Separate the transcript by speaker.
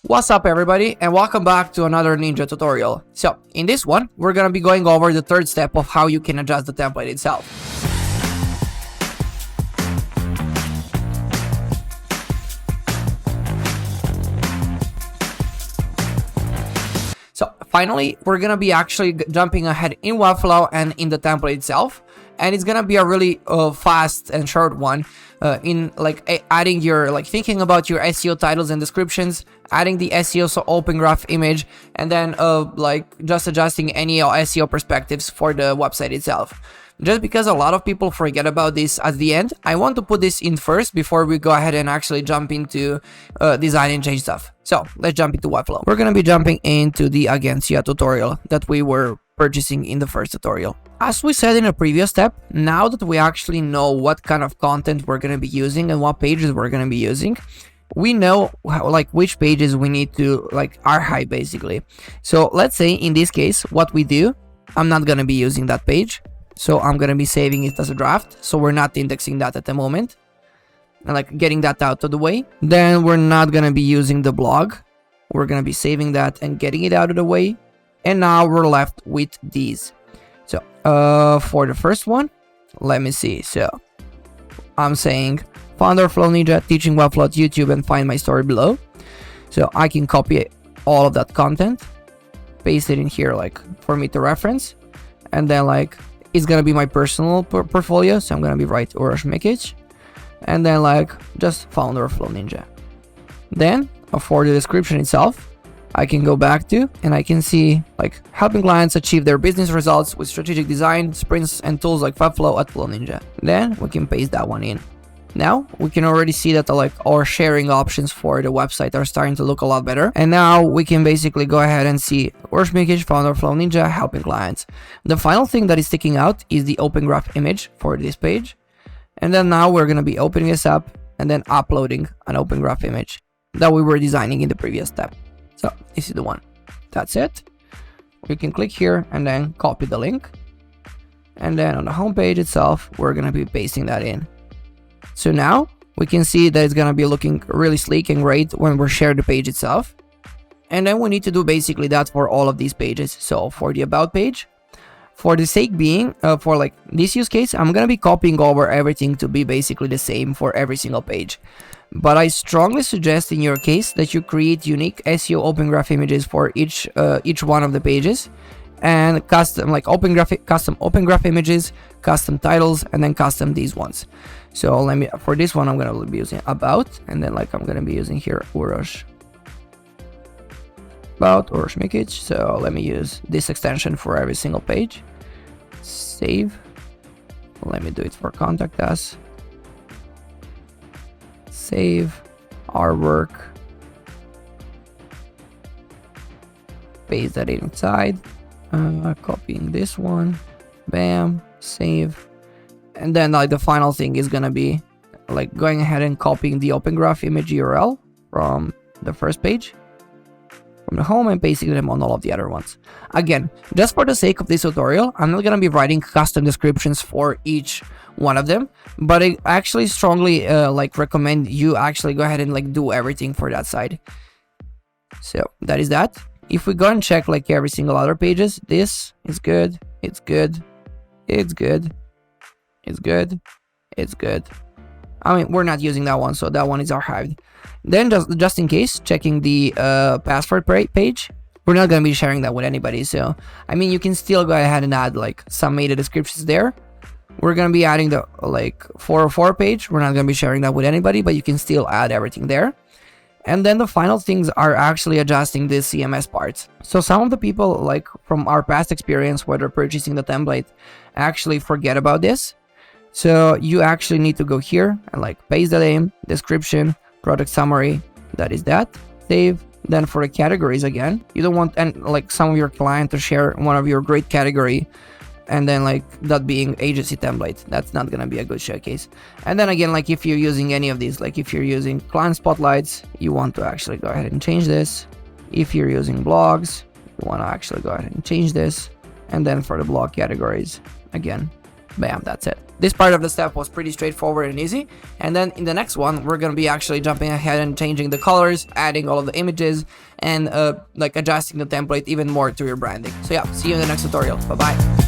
Speaker 1: What's up everybody, and welcome back to another Ninja tutorial. So in this one, we're gonna be going over the third step of how you can adjust the template itself. So finally, we're gonna be actually jumping ahead in Webflow and in the template itself. And it's gonna be a really fast and short one in adding your thinking about your SEO titles and descriptions, adding the SEO so open graph image, and then just adjusting any SEO perspectives for the website itself. Just because a lot of people forget about this at the end, I want to put this in first before we go ahead and actually jump into design and change stuff. So let's jump into Webflow. We're gonna be jumping into the Agencia tutorial that we were purchasing in the first tutorial. As we said in a previous step, now that we actually know what kind of content we're going to be using and what pages we're going to be using, we know which pages we need to archive basically. So let's say in this case, what we do, I'm not going to be using that page. So I'm going to be saving it as a draft. So we're not indexing that at the moment and getting that out of the way. Then we're not going to be using the blog. We're going to be saving that and getting it out of the way. And now we're left with these. So for the first one, let me see. So I'm saying founder Flow Ninja teaching Webflow at YouTube and find my story below. So I can copy all of that content, paste it in here for me to reference, and then it's gonna be my personal portfolio. So I'm gonna be write Uroš Mikic, and then just founder of Flow Ninja. Then for the description itself, I can go back to and I can see helping clients achieve their business results with strategic design, sprints, and tools like Webflow at Flow Ninja. Then we can paste that one in. Now we can already see that our sharing options for the website are starting to look a lot better. And now we can basically go ahead and see Uroš Mikic, founder of Flow Ninja, helping clients. The final thing that is sticking out is the open graph image for this page. And then now we're going to be opening this up and then uploading an open graph image that we were designing in the previous step. So this is the one. That's it. We can click here and then copy the link. And then on the home page itself, we're going to be pasting that in. So now we can see that it's going to be looking really sleek and great when we share the page itself. And then we need to do basically that for all of these pages. So for the about page, for the sake being, for this use case, I'm going to be copying over everything to be basically the same for every single page. But I strongly suggest in your case that you create unique SEO open graph images for each one of the pages, and custom custom open graph images, custom titles, and then custom these ones. So for this one, I'm gonna be using about, and then I'm gonna be using here Uroš Mikic. So let me use this extension for every single page. Save. Let me do it for contact us. Save our work, paste that inside, copying this one, bam, save, and then the final thing is gonna be going ahead and copying the open graph image URL from the first page, from the home, and pasting them on all of the other ones. Again, just for the sake of this tutorial, I'm not gonna be writing custom descriptions for each one of them, but I actually strongly recommend you actually go ahead and do everything for that side. So that is that. If we go and check every single other pages, this is good, it's good, it's good, it's good, it's good. I mean, we're not using that one, so that one is archived. Then just in case, checking the password page, we're not going to be sharing that with anybody. So I mean, you can still go ahead and add some meta descriptions there. We're going to be adding the 404 page. We're not going to be sharing that with anybody, but you can still add everything there. And then the final things are actually adjusting the CMS parts. So some of the people from our past experience, whether purchasing the template, actually forget about this. So you actually need to go here and paste the name, description, product summary. That is that. Save. Then for the categories again, you don't want some of your client to share one of your great category, and then that being agency template. That's not gonna be a good showcase. And then again, if you're using any of these, if you're using client spotlights, you want to actually go ahead and change this. If you're using blogs, you want to actually go ahead and change this. And then for the blog categories, again, Bam, that's it. This part of the step was pretty straightforward and easy. And then in the next one, we're going to be actually jumping ahead and changing the colors, adding all of the images, and like adjusting the template even more to your branding. So yeah, see you in the next tutorial. Bye-bye.